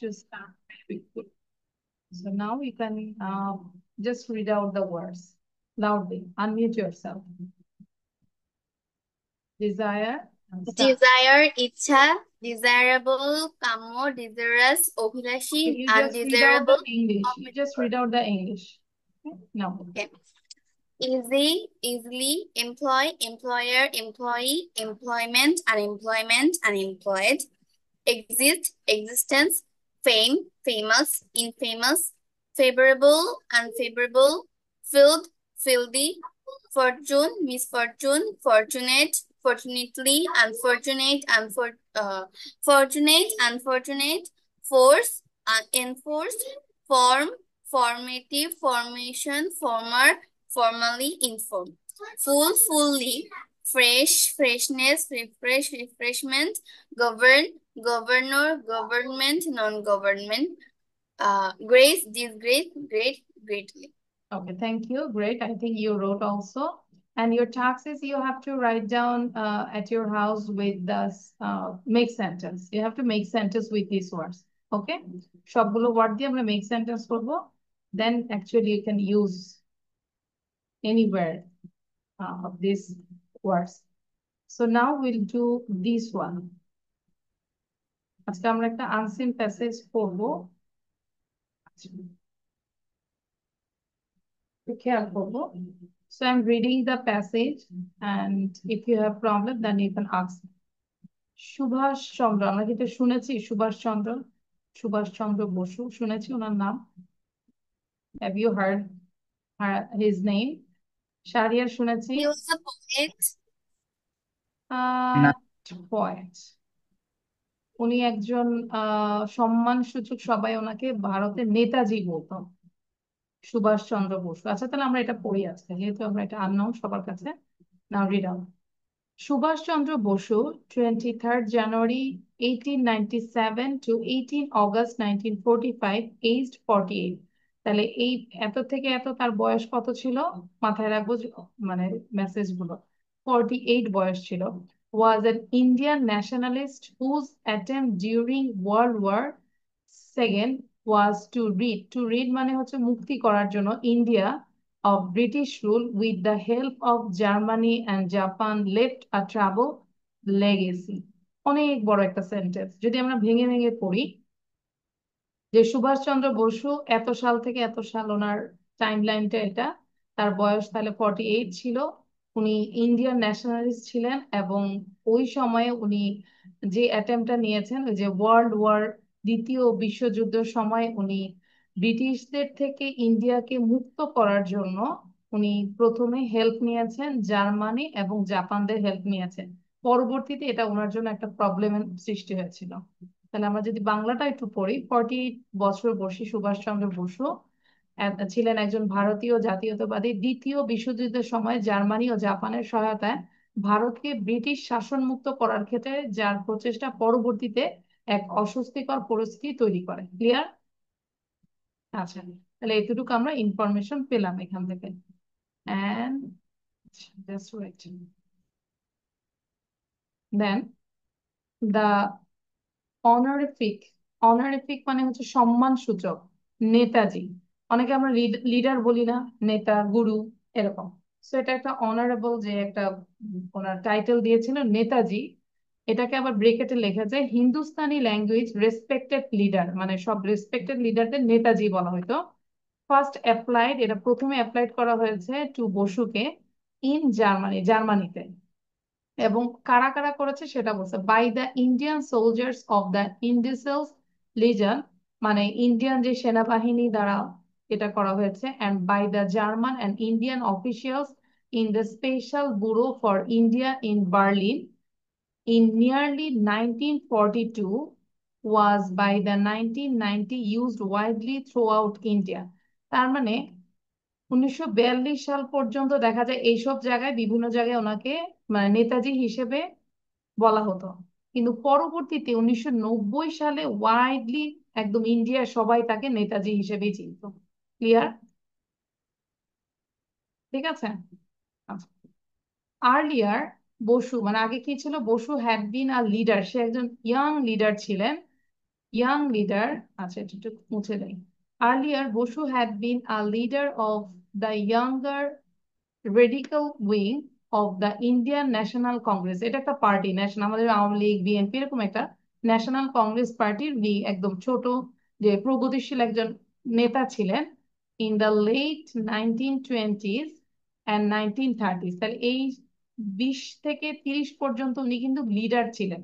to start. Very good. So now you can just read out the words loudly. Unmute yourself. Desire. Start. Desire, ইচ্ছা, desirable, কাম্য, desirous, অভিলাষী, You just read out the undesirable. English. You just read out the English. Okay? Now. Okay. Easy, easily, employ, employer, employee, employment, unemployment, unemployed, exist, existence, fame, famous, infamous, favorable, unfavorable, filled, filthy, fortune, misfortune, fortunate, fortunately, unfortunate, fortunate, unfortunate, force, enforced, form, formative, formation, former, formally, informed, full, fully, fresh, freshness, refresh, refreshment, govern, governor, government, non-government, grace, disgrace, great, greatly. Okay, thank you. Great. I think you wrote also. And your task is you have to write down at your house with the make sentence. You have to make sentence with these words. Okay? সবগুলো word দিয়ে আমরা make sentence করবো. Then actually you can use anywhere of these words. So now we'll do this one. আজকে আমরা একটা unseen passage পড়বো। খেয়াল করবো। So I'm reading the passage, and if you have problem, then you can ask. Subhash চন্দ্র, আমরা কিন্তু শুনেছি সুভাষ চন্দ্র বসু শুনেছি ওনার নাম। Have you heard his name? Shahriar শুনেছি। He was a poet. Ah poet. উনি একজন সম্মান সূচক, সবাই ওনাকে ভারতের নেতাজি বলতো, সুভাষ চন্দ্র বসু। আচ্ছা, তাহলে আমরা এটা পড়ি আজকে, যেহেতু আমরা এটা আননোন সবার কাছে। Now read out. Subhash Chandra Bosu, 23rd January 1897 to 18 August 1945, aged 48. তাহলে এই এত থেকে এত তার বয়স কত ছিল মাথায় রাখবো, মানে মেসেজ গুলো। 48 বয়স ছিল। Was an Indian nationalist whose attempt during World War II was to read. To read মানে হচ্ছে মুক্তি করার জন্য India of British rule with the help of Germany and Japan left a trouble legacy. অনেক বড় একটা সেন্টেন্স, যদি আমরা ভেঙে ভেঙে পড়ি, যে সুভাষচন্দ্র বসু এত সাল থেকে এত সাল, ওনার টাইম লাইনটা এটা। তার বয়স তাহলে 48 ছিল। উনি ইন্ডিয়ান ন্যাশনালিস্ট ছিলেন, এবং ওই সময়ে উনি যে অ্যাটেম্পটা নিয়েছেন, ওই যে দ্বিতীয় বিশ্বযুদ্ধের সময় উনি ব্রিটিশদের থেকে ইন্ডিয়াকে মুক্ত করার জন্য উনি প্রথমে হেল্প নিয়েছেন, জার্মানি এবং জাপানদের হেল্প নিয়েছেন। পরবর্তীতে এটা ওনার জন্য একটা প্রবলেমের সৃষ্টি হয়েছিল। তাহলে আমরা যদি বাংলাটা একটু পড়ি, 48 বছর বয়সী সুভাষচন্দ্র বসু ছিলেন একজন ভারতীয় জাতীয়তাবাদী। দ্বিতীয় বিশ্বযুদ্ধের সময় জার্মানি ও জাপানের সহায়তায় ভারতকে ব্রিটিশ শাসন মুক্ত করার ক্ষেত্রে যার প্রচেষ্টা পরবর্তীতে এক অস্বস্তিকর পরিস্থিতি তৈরি করে। ক্লিয়ার? আচ্ছা, তাহলে এতটুকু আমরা ইনফরমেশন পেলাম এখান থেকে। and just wait. Then the অনারিফিক, অনারিফিক মানে হচ্ছে সম্মান সূচক, নেতাজি। অনেকে আমরা লিডার বলি না, নেতা, গুরু, এরকম। সো এটা একটা অনারেবল, যে একটা ওনার টাইটেল দিয়েছিল নেতাজি। এটাকে আবার ব্রেকেটে লেখা যায় হিন্দুস্তানি ল্যাঙ্গুয়েজ রেসপেক্টেড লিডার, মানে সব রেসপেক্টেড লিডারদের নেতাজি বলা হতো। ফার্স্ট অ্যাপ্লাইড, এটা প্রথমে অ্যাপ্লাইড করা হয়েছে টু বসুকে ইন জার্মানি, জার্মানিতে। এবং কারা কারা করেছে সেটা বলছে, by the Indian soldiers of the Indische legion, মানে ইন্ডিয়ান যে সেনাবাহিনী দ্বারা এটা করা হয়েছে, and by the German and Indian officials in the special bureau for India in Berlin in nearly 1942, was by the 1990 used widely throughout India. তার মানে 1942 সাল পর্যন্ত দেখা যায় এইসব জায়গায়, বিভিন্ন জায়গায় ওনাকে মানে নেতাজি হিসেবে বলা হতো। কিন্তু পরবর্তীতে 1990 সালে ওয়াইডলি একদম ইন্ডিয়ার সবাই তাকে নেতাজি হিসেবেই চিনত। ক্লিয়ার? ঠিক আছে। আচ্ছা, আর্লিয়ার বসু, মানে আগে কি ছিল, Bose had been a leader, সে একজন ইয়াং লিডার ছিলেন ইয়াং লিডার, আচ্ছা এটা একটু মুছে দেয়। Earlier Bose had been a leader of the younger radical wing of the Indian National Congress. এটা একটা পার্টি, ন্যাশনাল, আমাদের আওয়ামী লীগ বিএনপি এরকম একটা ন্যাশনাল কংগ্রেস পার্টির একদম ছোট যে প্রগতিশীল একজন নেতা ছিলেন in the late 1920s and 1930s। তাহলে এই 20 থেকে 30 পর্যন্ত উনি কিন্তু লিডার ছিলেন।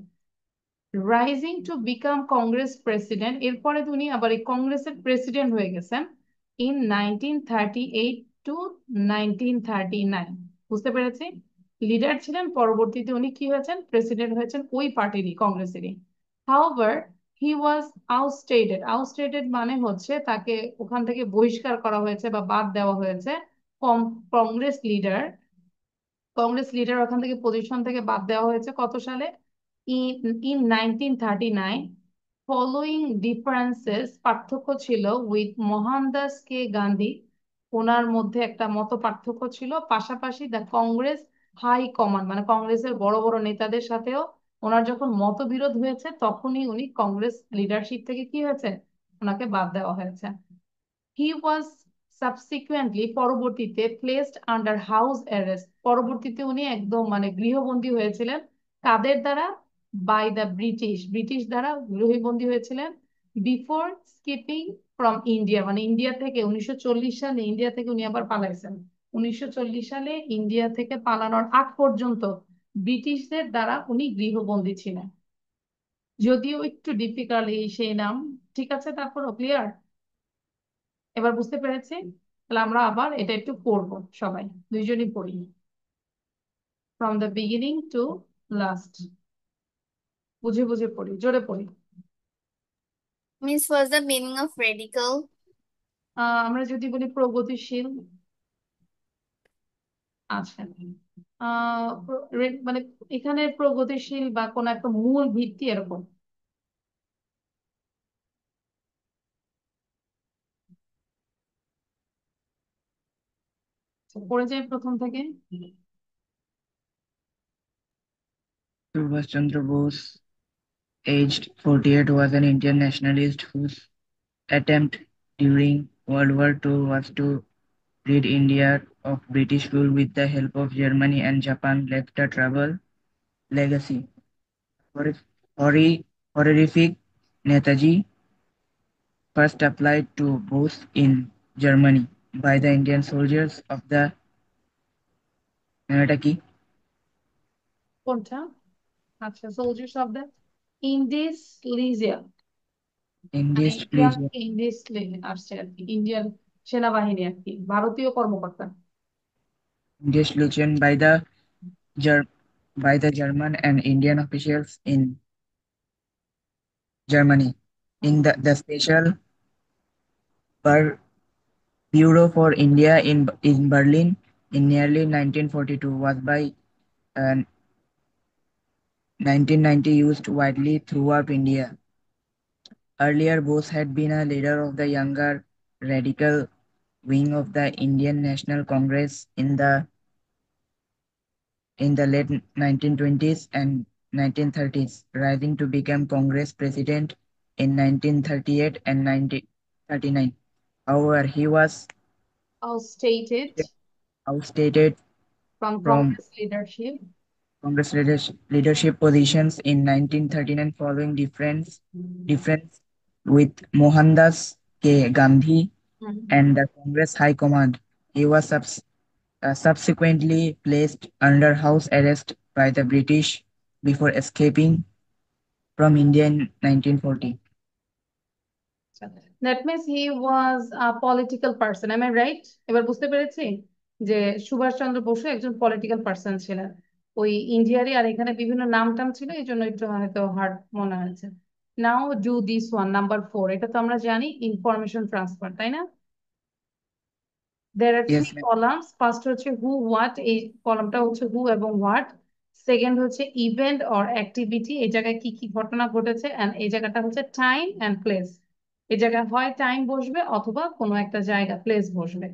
Rising to become Congress president, এরপরে উনি আবার এই কংগ্রেসের প্রেসিডেন্ট হয়ে গেছেন ইন 1938 টু 1939। বুঝতে পেরেছি? লিডার ছিলেন, পরবর্তীতে উনি কি হয়েছেন, প্রেসিডেন্ট হয়েছেন ওই পার্টিরই, কংগ্রেসেরই। হাউএভার হি ওয়াজ আউটস্টেটেড, আউটস্টেটেড মানে হচ্ছে তাকে ওখান থেকে বহিষ্কার করা হয়েছে বা বাদ দেওয়া হয়েছে। কংগ্রেস লিডার, কংগ্রেস লিডার ওখান থেকে পজিশন থেকে বাদ দেওয়া হয়েছে কত সালে, ইন 1939। ফলোয়িং ডিফারেন্সেস, পার্থক্য ছিল উইথ মোহনদাস কে গান্ধী, ওনার মধ্যে একটা মত পার্থক্য ছিল, পাশাপাশি দ্য কংগ্রেস হাই কমান্ড মানে কংগ্রেসের বড় বড় নেতাদের সাথেও ওনার যখন মতবিরোধ হয়েছে তখনই উনি কংগ্রেস লিডারশিপ থেকে কি হয়েছে, ওনাকে বাদ দেওয়া হয়েছে। হি ওয়াজ সাবসিকুয়েন্টলি, পরবর্তীতে প্লেসড আন্ডার হাউস অ্যারেস্ট, পরবর্তীতে উনি একদম মানে গৃহবন্দী হয়েছিলেন। কাদের দ্বারা? বাই দ্য ব্রিটিশ, ব্রিটিশ দ্বারা গৃহবন্দী হয়েছিলেন। বিফোর স্কিপিং ফ্রম ইন্ডিয়া, মানে ইন্ডিয়া থেকে 1940 সালে ইন্ডিয়া থেকে উনি আবার পালাইছেন। 1940 সালে ইন্ডিয়া থেকে পালানোর আগ পর্যন্ত ব্রিটিশদের দ্বারা উনি গৃহবন্দী ছিলেন। যদিও একটু ডিফিকাল্ট এই সেই নাম, ঠিক আছে, তারপরও ক্লিয়ার, এবার বুঝতে পেরেছি? তাহলে আমরা আবার এটা একটু পড়বো সবাই, দুইজনই পড়ি, from the beginning to last, বুঝে বুঝে পড়ি, জোরে পড়ি। Miss, what's the meaning of radical? আমরা যদি বলি প্রগতিশীল, আচ্ছা, মানে এখানে প্রগতিশীল বা কোন একটা মূল ভিত্তি এরকম। আচ্ছা, পড়ে যাই প্রথম থেকে। Subhash Chandra Bose, aged 48, was an Indian nationalist whose attempt during World War II was to rid India of British rule with the help of Germany and Japan left a troubled legacy. Horri- Horrific Netaji first applied to Bose in Germany by the Indian soldiers of the Narataki কোনটা? আচ্ছা, soldiers of the Indies লিজিয়া, মানে Indist Indian Legion. Indies আসছে আর কি, Indian সেনাবাহিনী আর কি, ভারতীয় কর্মকর্তা। Indist Legion Ger- by the German and Indian officials in Germany. In the Special Bureau for India in Berlin in nearly 1942 was by 1990 used widely throughout India. Earlier, Bose had been a leader of the younger radical wing of the Indian National Congress in the late 1920s and 1930s, rising to become Congress president in 1938 and 1939. However, he was Ousted ousted from from Congress leadership. Congress leadership positions in 1939 following difference with Mohandas K. Gandhi Mhm. and the Congress High Command. He was subsequently placed under house arrest by the British before escaping from India in 1940. That means he was a political person. Am I right? এবার বুঝতে পেরেছি যে সুভাষচন্দ্র বসু একজন political person ছিলেন ওই ইন্ডিয়ারই, আর এখানে বিভিন্ন নাম টাম ছিল এই জন্য একটু হয়তো হার্ড মনে হয়েছে। নাও ডু দিস ওয়ান, নাম্বার 4, এটা তো আমরা জানি ইনফরমেশন ট্রান্সফার, তাই না? There are three Yes, ma'am. columns. First হচ্ছে who what, এই কলামটা হচ্ছে who এবং what। সেকেন্ড হচ্ছে ইভেন্ট অর অ্যাক্টিভিটি, এই জায়গায় কি কি ঘটনা ঘটেছে, এন্ড এই জায়গাটা হচ্ছে টাইম এন্ড প্লেস, এই জায়গায় হয় টাইম বসবে অথবা কোনো একটা জায়গা প্লেস বসবে।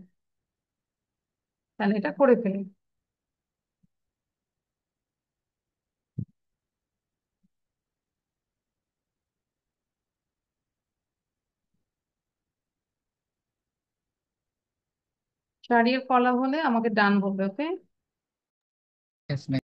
তাহলে এটা করে ফেলি। শাড়ির কলা হলে আমাকে ডান বলবে, ওকে? Yes, ma'am.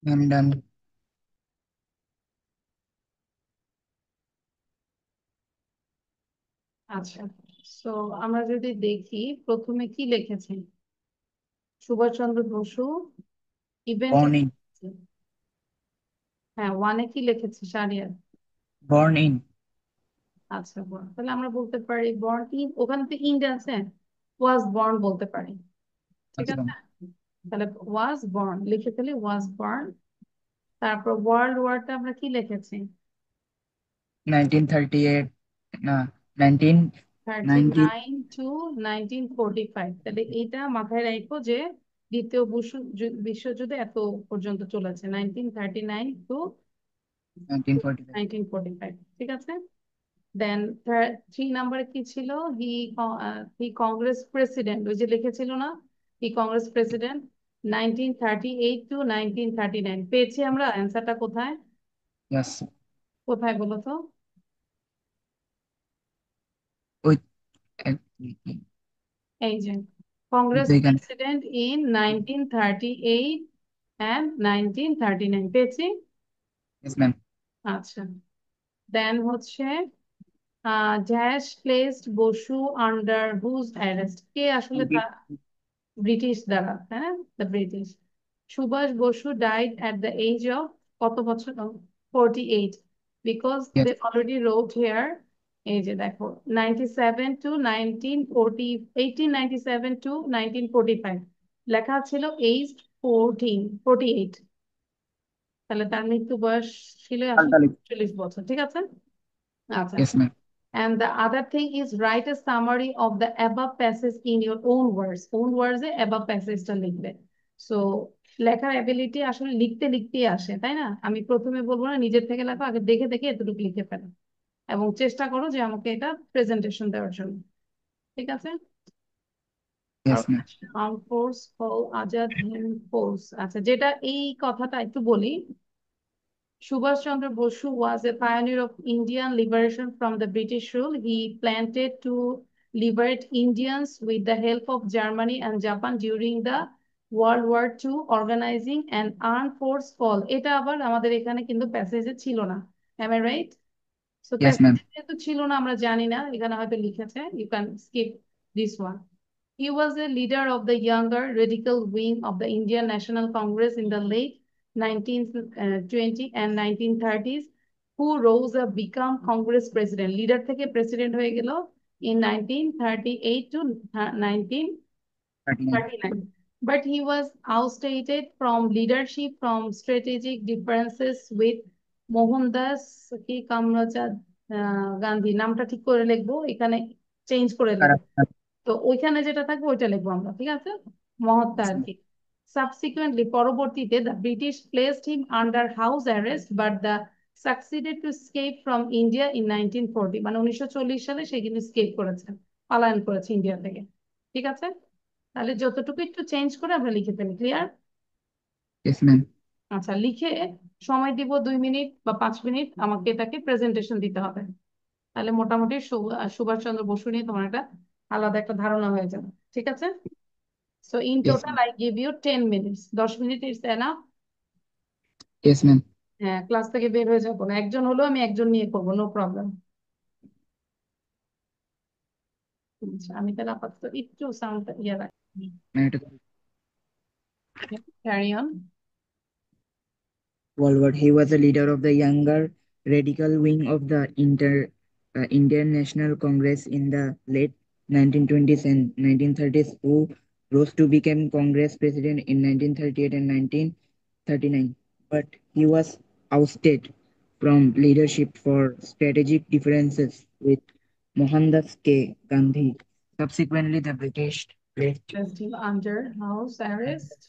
I'm done. আচ্ছা, তো আমরা যদি দেখি প্রথমে কি লিখেছে সুভাষচন্দ্র বসু ইভেন্টে। Born in. হ্যাঁ, ওয়ানে কি লিখেছে শাহরিয়ার? Born in. আচ্ছা, বর্ন, তাহলে আমরা বলতে পারি বর্ন ইন, ওখানে তো ইন্ড আছে, ওয়াজ বর্ন বলতে পারি। ঠিক আচ্ছা, আছে, তাহলে ওয়াজ বর্ন লিখে ফেলি, ওয়াজ বর্ন। তারপর ওয়ার্ল্ড ওয়ারটা আমরা কি লিখেছি? 1938, না, 1990, 1939 to 1945। তাহলে এইটা মাথায় রাখো যে দ্বিতীয় বিশ্বযুদ্ধ এত পর্যন্ত চলেছে, 1939 to 1945. 1945। ঠিক আছে, দেন 3 নাম্বারে কি ছিল? হি হি কংগ্রেস প্রেসিডেন্ট, ওই যে লিখেছিল না, হি কংগ্রেস প্রেসিডেন্ট 1938 to 1939। পেয়েছি আমরা অ্যান্সারটা কোথায়? Yes. কোথায় বলো তো? ওই এই যে কংগ্রেস এখানে। প্রেসিডেন্ট ইন 1938 অ্যান্ড 1939 পেয়েছি। Yes, ma'am. আচ্ছা, দেন হচ্ছে dash placed Bose under whose arrest, কে আসলে Anti, ব্রিটিশ দ্বারা, হ্যাঁ, the British. Subhas Bose died at the age of কত বছর? 48, because Yes. They already wrote here. এই যে দেখো, 97 to 1940, 1897 to 1945 লেখা ছিল এইজ 48। তাহলে তার মৃত্যু বয়স ছিল আসলে Altalik. 40 বছর, ঠিক আছে। আচ্ছা, Yes, ma'am. and the other thing is write a summary of the above passage in your own words, own words A above passage টা লিখবে। সো লেখার অ্যাবিলিটি আসলে লিখতে লিখতেই আসে, তাই না? আমি প্রথমে বলবো না নিজের থেকে লেখো, আগে দেখে দেখে এতটুকু লিখে ফেলো এবং চেষ্টা করো যে আমাকে এটা প্রেজেন্টেশন দেওয়ার জন্য, ঠিক আছে। Yes, ma'am. Arm force call Azad Hind force, আচ্ছা, যেটা এই কথাটা একটু বলি। Subhash Chandra Bose was a pioneer of Indian liberation from the British rule. He planted to liberate Indians with the help of Germany and Japan during the World War II, organizing an armed force call. এটা আবার আমাদের এখানে কিন্তু প্যাসেজে ছিল না। Am I right? So Yes, প্যাসেজে ma'am. যেহেতু ছিল না আমরা জানি না, এখানে হয়তো লিখেছে, you can skip this one. He was a leader of the younger radical wing of the Indian National Congress in the late 1920 and 1930s, who rose up become Congress president. Leader থেকে president হয়ে গেল in 1938 to 39. 1939. But he was ousted from leadership from strategic differences with Mohandas কি কামরাজাদ গান্ধী, নামটা ঠিক করে লিখবো, এখানে change করে লিখবো। Correct, ma'am. তো ওইখানে যেটা থাকবে ওইটা লিখবো আমরা, ঠিক আছে। মহত্তা Yes, আর ma'am. কি। সাবসিকুয়েন্টলি পরবর্তীতে the British placed him under house arrest but the succeeded to escape from India in 1940, মানে 1940 সালে সে কিন্তু স্কেপ করেছে, পলায়ন করেছে ইন্ডিয়া থেকে, ঠিক আছে। তাহলে যতটুকু একটু চেঞ্জ করে আমরা লিখে ফেলি, ক্লিয়ার? Yes, ma'am. আচ্ছা, লিখে সময় দিব 2 মিনিট বা 5 মিনিট, আমাকে এটাকে প্রেজেন্টেশন দিতে হবে। তাহলে মোটামুটি সুভাষ চন্দ্র বসু নিয়ে তোমার একটা আলাদা একটা ধারণা হয়ে যাবে, ঠিক আছে। So in Yes, total, ma'am. I give you 10 minutes. 10 minute is enough. Yes, ma'am. হ্যাঁ, ক্লাস থেকে বের হয়ে যাবো না, একজন হলেও আমি একজন নিয়ে করবো, নো প্রবলেম। আচ্ছা, আমি তাহলে আপাতত একটু সাউন্ড ইয়ে রাখি। Carry on. Walward. He was a leader of the younger radical wing of the Indian National Congress in the late 1920s and 1930s, who rose to become Congress president in 1938 and 1939. But he was ousted from leadership for strategic differences with Mohandas K. Gandhi. Subsequently, the British placed, Placed him under house arrest,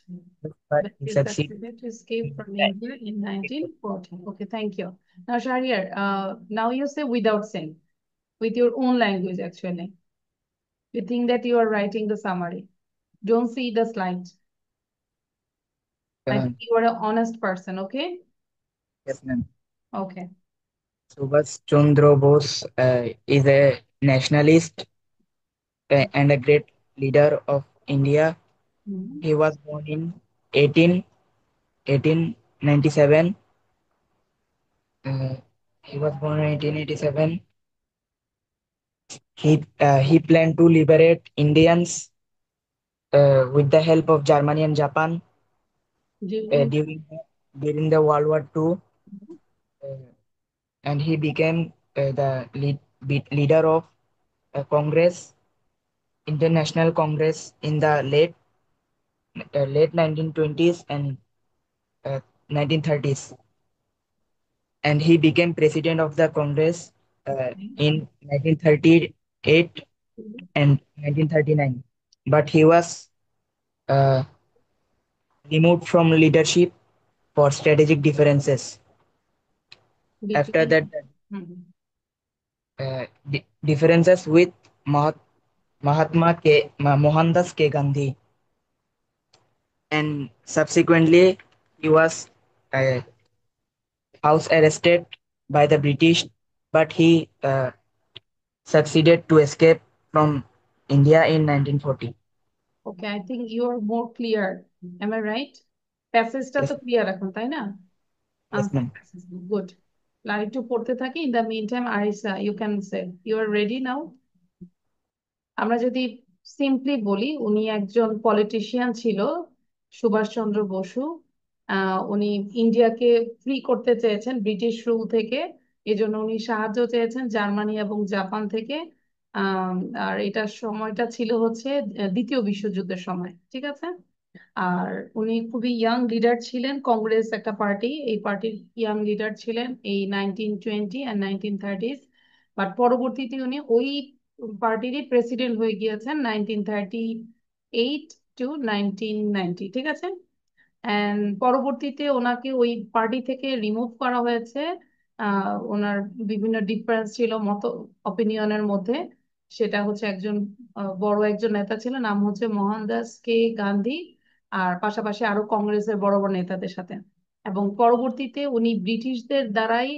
but but he he succeeded. succeeded to escape from India in 1940. Okay, thank you. Now, Shahriar, now you say without saying, with your own language, actually. You think that you are writing the summary. Don't see the slide. I Uh, think you are an honest person, okay? yes, ma'am. Okay. Subhash Chandra Bose is a nationalist and a great leader of India. Mhm. He was born in 1897. Uh, he was born in 1887. He planned to liberate Indians with the help of Germany and Japan uh, During during during the World War II, uh, and he became the leader of Congress, International Congress in the late 1920s and 1930s, and he became president of the Congress in 1938 and 1939. But he was uh, removed from leadership for strategic differences. After between that, Mhm. differences with Mohandas K. Gandhi, and subsequently he was uh, house arrested by the British, but he succeeded to escape from India in 1940. Okay, I think you are more clear. Am I right? প্যাসেজটা তো Yes, clear এখন, তাই না? yes, ma'am. Good. আর একটু পড়তে থাকি, in the mean time আইসা you can say you are ready now. আমরা যদি সিম্পলি বলি, উনি একজন পলিটিশিয়ান ছিল, সুভাষচন্দ্র বসু। উনি ইন্ডিয়াকে ফ্রি করতে চেয়েছেন ব্রিটিশ রুল থেকে। এজন্য উনি সাহায্য চেয়েছেন জার্মানি এবং জাপান থেকে। আহ, আর এটার সময়টা ছিল হচ্ছে দ্বিতীয় বিশ্বযুদ্ধের সময়, ঠিক আছে। আর উনি খুবই ইয়াং লিডার ছিলেন, কংগ্রেস একটা পার্টি, এই পার্টির ইয়াং লিডার ছিলেন এই 1920 আর 1930s। বাট পরবর্তীতে উনি ওই পার্টিরই প্রেসিডেন্ট হয়ে গিয়েছেন 1938 টু 1990, ঠিক আছে। এন্ড পরবর্তীতে ওনাকে ওই পার্টি থেকে রিমুভ করা হয়েছে। ওনার বিভিন্ন ডিফারেন্স ছিল মত অপিনিয়নের মধ্যে। সেটা হচ্ছে একজন বড় একজন নেতা ছিলেন, নাম হচ্ছে মোহনদাস কে গান্ধী। আর পাশাপাশি আরো কংগ্রেসের বড় বড় নেতাদের সাথে। এবং পরবর্তীতে উনি ব্রিটিশদের দ্বারাই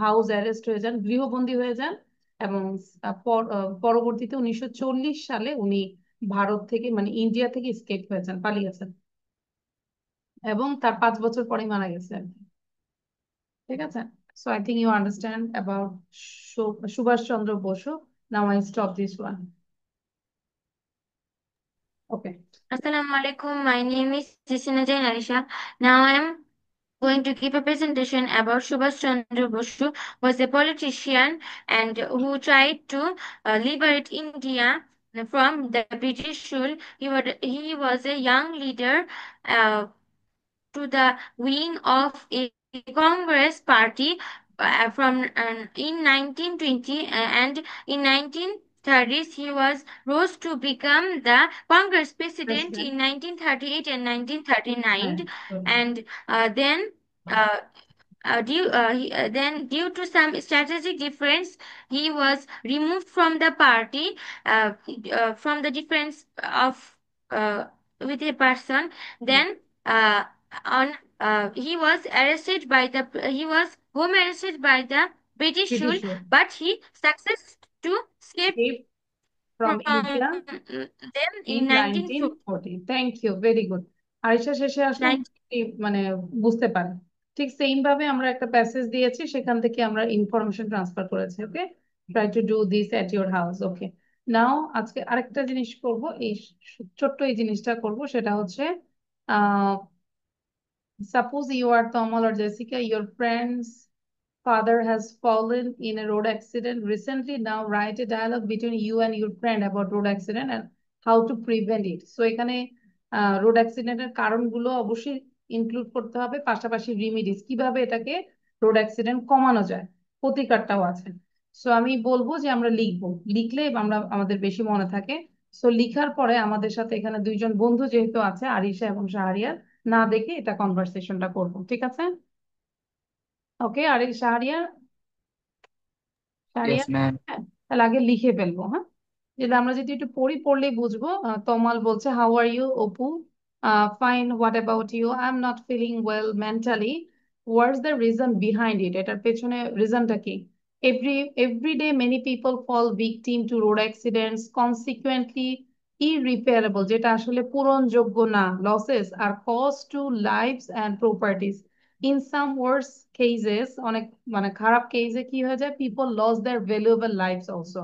হাউস অ্যারেস্ট হয়ে যান, গৃহবন্দী হয়ে যান। এবং পরবর্তীতে 1940 সালে উনি ভারত থেকে মানে ইন্ডিয়া থেকে স্কেপ হয়েছেন, পালিয়েছেন। এবং তার 5 বছর পরে মারা গেছে আর কি। ঠিক আছে। So I think you understand about Subhash Chandra Basu. Now I stop this one. Okay. Assalamu alaikum. My name is Jessina Jain Alisha. Now I am going to give a presentation about Subhash Chandra Bose, was a politician and who tried to liberate India from the British rule. He was a young leader uh, to the wing of a Congress party from in 1920 and in 1930s he was rose to become the Congress president President. in 1938 and হ্যাঁ, 1939 good. and then uh, then due to some strategic difference he was removed from the party from the difference of with a person then uh, on he was arrested by the he was home arrested by the British rule, British rule. but he successed to escape Escape from from India them in in 1940. 1940. Thank you, very good. Arisha শেষে আসলে মোটামুটি মানে বুঝতে পারে। ঠিক same ভাবে আমরা একটা প্যাসেজ দিয়েছি, সেখান থেকে আমরা ইনফরমেশন ট্রান্সফার করেছি। Okay, try to do this at your house. Okay, now আজকে আরেকটা জিনিস করব, এই ছোট্ট এই জিনিসটা করব। সেটা হচ্ছে suppose you are Tomal or Jessica, your friend's father has fallen in a road accident recently. Now write a dialogue between you and your friend about road accident and how to prevent it. So এখানে road অ্যাক্সিডেন্টের কারণগুলো অবশ্যই include করতে হবে, পাশাপাশি রিমিডিস কিভাবে এটাকে road accident কমানো যায়, প্রতিকারটাও আছে। সো আমি বলবো যে আমরা লিখবো, লিখলে আমরা আমাদের বেশি মনে থাকে। সো লিখার পরে আমাদের সাথে এখানে দুইজন বন্ধু যেহেতু আছে, আরিশা এবং শাহরিয়ার, না দেখে এটা কনভারসেশনটা করবো, ঠিক আছে। ওকে, আর শাহরিয়ার, Yes, শাহরিয়ার, ma'am. হ্যাঁ, তাহলে আগে লিখে ফেলবো। হ্যাঁ, যেটা আমরা যদি একটু পড়লেই বুঝবো। তমাল বলছে, how are you Apu? Fine, what about you? I am not feeling well mentally. What's the reason behind it? এটার পেছনে রিজনটা কি? Every day many people fall victim to road accidents consequently irreparable, যেটা আসলে পূরণযোগ্য না, losses are cause to lives and properties. In some worse cases, অনেক মানে খারাপ কেসে কি হয়ে যায়, people loss their valuable lifes also.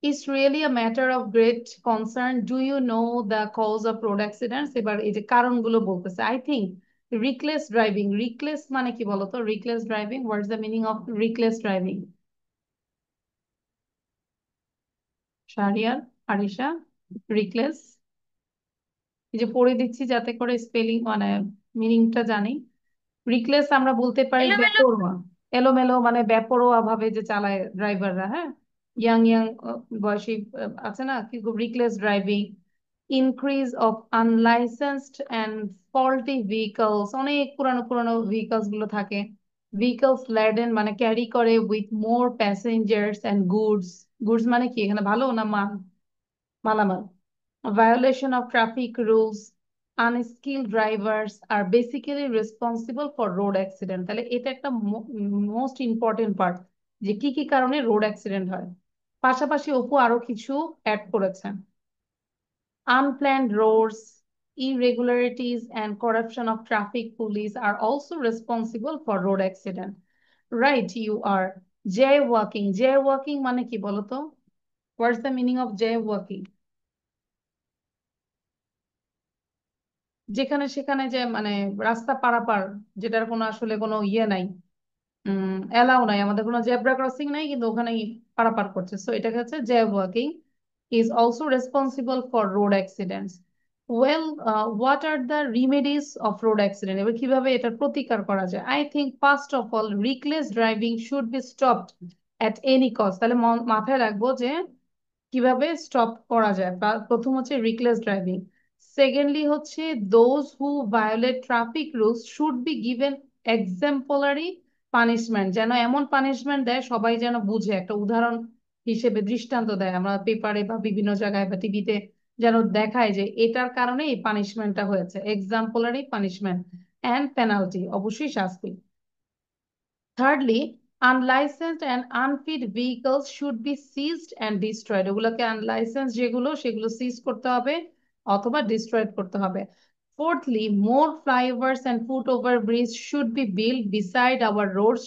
It's really a matter of great concern. Do you know the cause of road accidents? এবার এই যে কারণগুলো বলতেছে, I think reckless driving. Reckless মানে কি বলতো? Reckless driving, what's the meaning of reckless driving? Shahriar, Arisha, reckless, এই যে পড়ে দিচ্ছি যাতে করে স্পেলিং মানে মিনিংটা জানি। রিকলেস আমরা বলতে পারি এলোমেলো বেপরোয়া, এলোমেলো মানে বেপরোয়া ভাবে যে চালায় ড্রাইভাররা। হ্যাঁ, ইয়াং ইয়াং বয়সী আছে না, কি reckless driving. Increase of unlicensed and faulty vehicles, অনেক পুরানো পুরানো ভেহিকলস গুলো থাকে। ভেহিকলস ল্যাডেন মানে ক্যারি করে with more passengers and goods. Goods মানে কি এখানে ভালো না মাল, মালামাল। Violation of traffic rules, unskilled drivers are basically responsible for road accident. তাহলে এটা একটা মোস্ট ইম্পর্টেন্ট পার্ট, যে কি কি কারণে রোড অ্যাক্সিডেন্ট হয়। পাশাপাশি অপু আরো কিছু অ্যাড করেছেন। Unplanned roads, irregularities and corruption of traffic police are also responsible for road accident. Right, you are jaywalking. Jaywalking মানে কি বলতো? What's the meaning of jaywalking? যেখানে সেখানে যে মানে রাস্তা পারাপার, যেটার কোনো আসলে কোনো ইয়ে নাই, এলাও নাই, আমাদের কোনো জেব্রা ক্রসিং নাই, কিন্তু ওখানেই পারাপার করছে, সো এটাকে হচ্ছে jaywalking. Is also responsible for road accidents. Well, what are the remedies of road accident? এবার কিভাবে এটার প্রতিকার করা যায়? I think first of all reckless driving should be stopped at any cost. তাহলে মাথায় রাখবো যে কিভাবে স্টপ করা যায়। প্রথম হচ্ছে রিকলেস ড্রাইভিং। সেকেন্ডলি হচ্ছে those who violate traffic rules should be given exemplary punishment. যেন এমন পানিশমেন্ট দেয় সবাই যেন বুঝে, একটা উদাহরণ হিসেবে দৃষ্টান্ত দেয়, আমরা পেপারে বা বিভিন্ন জায়গায় বা টিভিতে যেন দেখায় যে এটার কারণে এই পানিশমেন্টটা হয়েছে, এক্সাম্পলারি পানিশমেন্ট অ্যান্ড পেনাল্টি, অবশ্যই শাস্তি। Thirdly, unlicensed and unfit vehicles should be seized and destroyed. ওগুলোকে unlicensed যেগুলো সেগুলো সিজ করতে হবে অথবা ডিস্ট্রয়েড করতে হবে। Fourthly, more flyovers and foot-over bridge should be built beside our roads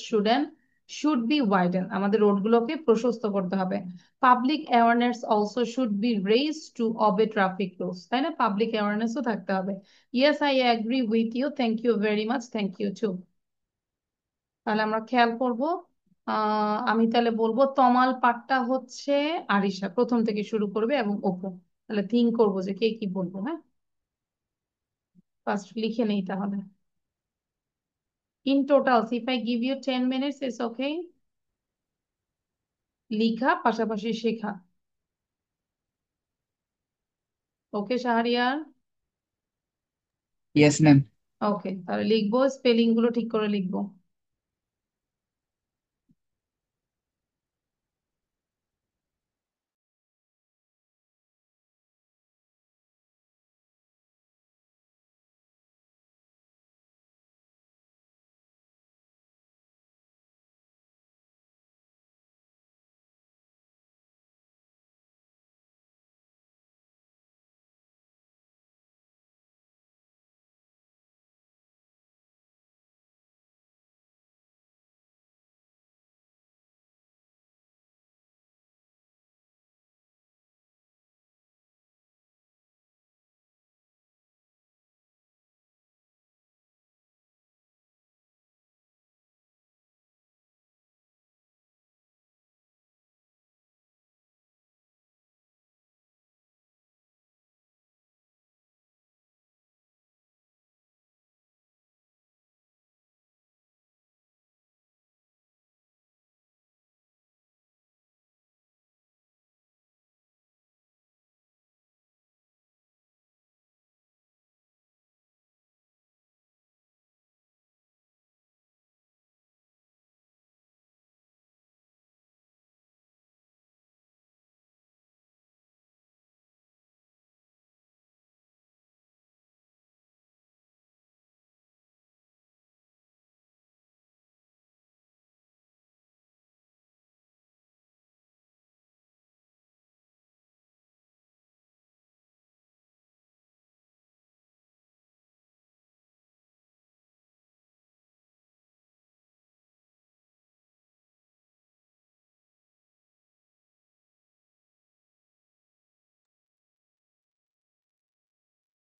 should be widened. আমাদের রোডগুলোকে প্রশস্ত করতে হবে। Public awareness also should be raised to obey traffic rules. তাই না? পাবলিক অ্যাওয়ারনেসও থাকতে হবে। Yes, I agree with you. Thank you very much. Thank you too. তাহলে আমরা খেয়াল করব। আমি তাহলে বলবো তমাল পাঠটা হচ্ছে আরিশা প্রথম থেকে শুরু করবে এবং অপু। তাহলে থিঙ্ক করবো যে কে কি বলবো। হ্যাঁ, ফার্স্ট লিখে নেই তাহলে। In total if I give you 10 minutes, it's okay. লিখা পাশাপাশি শেখা। ওকে শাহরিয়ার? Yes, ma'am. ওকে, তাহলে লিখবো, স্পেলিং গুলো ঠিক করে লিখবো।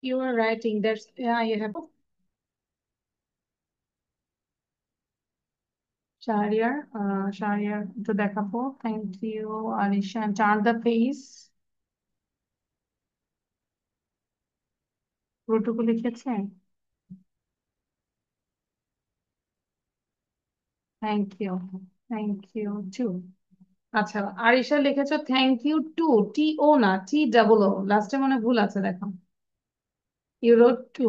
You are writing, that's, yeah, you have Shahriar. Shahriar একটু দেখাবো। Thank you Arisha. Turn the page. পুরোটুকু লিখেছে? Thank you. Thank you too. আচ্ছা, আরিশা লিখেছো thank you too, T O না, টি ডাবল ও, লাস্টে মানে ভুল আছে দেখো। ইউ রোট টু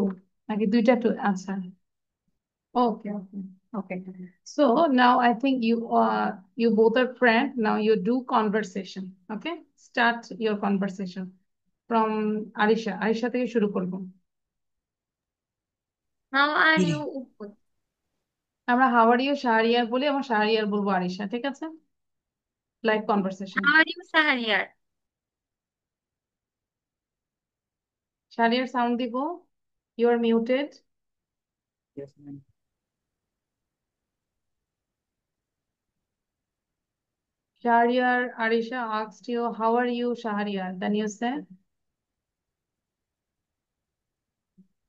নাকি দুইটা টু? আচ্ছা, ওকে ওকে ওকে। So now I think you both are friends. Now you do conversation. Okay, start your conversation from Arisha. Arisha থেকে শুরু করবো। How are Iri. you, Uput? আমরা হাউ আর ইউ শাহরিয়ার বলি, এবং শাহরিয়ার বলবো আরিশা, ঠিক আছে? Live conversation. How are you, Sahariyar? Shahriar sound দিব। You are muted. Yes, ma'am. Shahriar, Arisha asked you, how are you, Shahriar? Then you say,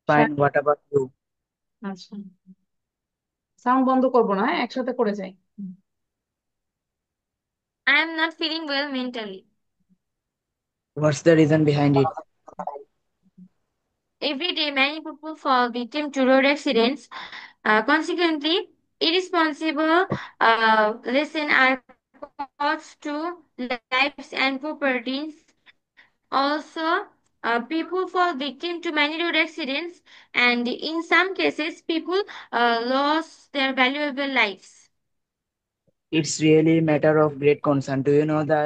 Fine, what about you? আচ্ছা, sound বন্ধ করবো না, হ্যাঁ, একসাথে করে যাই। I am not feeling well mentally. What's the reason behind it? Every day, many people fall victim to road accidents. Consequently, irresponsible listen are caused to lives and properties. Also, people fall victim to many road accidents, and in some cases, people lost their valuable lives. It's really a matter of great concern. Do you know the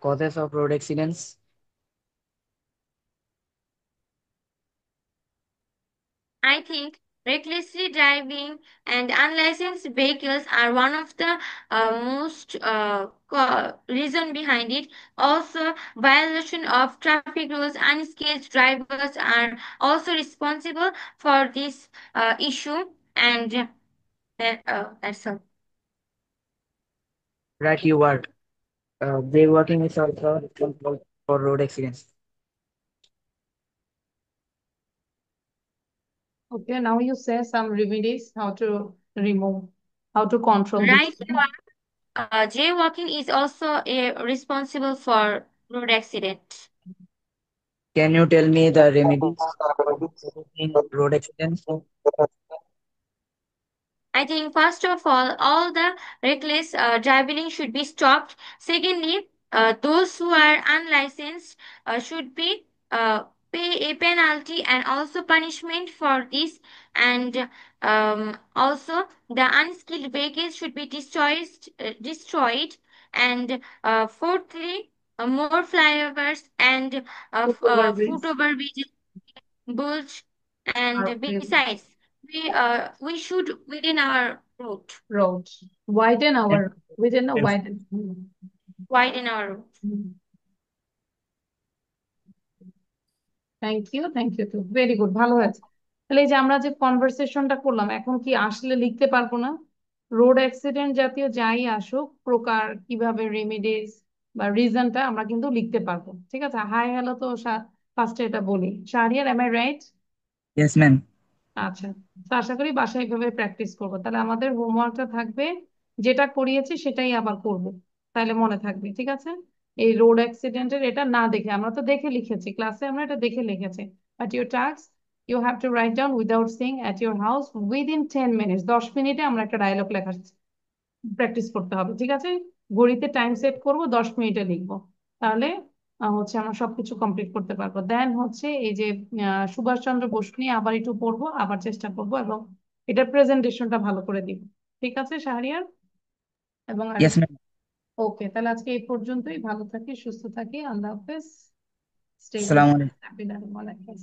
causes of road accidents? I think recklessly driving and unlicensed vehicles are one of the most reason behind it. Also, violation of traffic rules, unskilled drivers are also responsible for this issue. And that's all. Right, you are. Jaywalking is also responsible for road accidents. Okay, now you say some remedies, how to remove, how to control this. Right, jaywalking is also responsible for road accident. Can you tell me the remedies for preventing road accidents? I think first of all the reckless driving should be stopped. Secondly, those who are unlicensed should be pay a penalty and also punishment for this. And also the unskilled vehicles should be destroyed. And fourthly, more flyovers and Football foot bridge over bridges built. are And present. besides, we should within our road, Road. Widen Yes. our, within a Yes. widen. widen our road. Thank you too, very good, ভালো হয়েছে। তাহলে এই যে আমরা যে কনভারসেশনটা করলাম, এখন কি আসলে লিখতে পারবো না? রোড অ্যাক্সিডেন্ট জাতীয় যাই আসুক, প্রকার, কিভাবে রেমিডিস বা রিজনটা আমরা কিন্তু লিখতে পারবো। ঠিক আছে, হাই হ্যালো তো ফার্স্টে এটা বলি। Shahriar, am I right? Yes, ma'am. আচ্ছা, তো আশা করি বাসায় এইভাবে প্র্যাকটিস করবো। তাহলে আমাদের হোমওয়ার্কটা থাকবে, যেটা করিয়েছি সেটাই আবার করব, তাহলে মনে থাকবে। ঠিক আছে, এই রোড অ্যাক্সিডেন্টের এটা না দেখে, আমরা তো দেখে লিখেছি ক্লাসে, আমরা এটা দেখে লিখেছি, but your task, you have to write down without seeing at your house within 10 minutes. 10 মিনিটে আমরা একটা ডায়লগ লেখা প্র্যাকটিস করতে হবে। ঠিক আছে, ঘড়িতে টাইম সেট করব, 10 মিনিটে লিখবো, তাহলে হচ্ছে আমরা সবকিছু কমপ্লিট করতে পারবো। দেন হচ্ছে এই যে সুভাষচন্দ্র বসু নিয়ে আবার একটু পড়বো, আবার চেষ্টা করবো, এবং এটার প্রেজেন্টেশনটা ভালো করে দিব। ঠিক আছে শাহরিয়ার এবং Yes, আরিফ? ma'am. ওকে, তাহলে আজকে এই পর্যন্তই। ভালো থাকি, সুস্থ থাকি, আল্লাহ হাফেজ, stay home, Assalamu alaikum. Happy learning.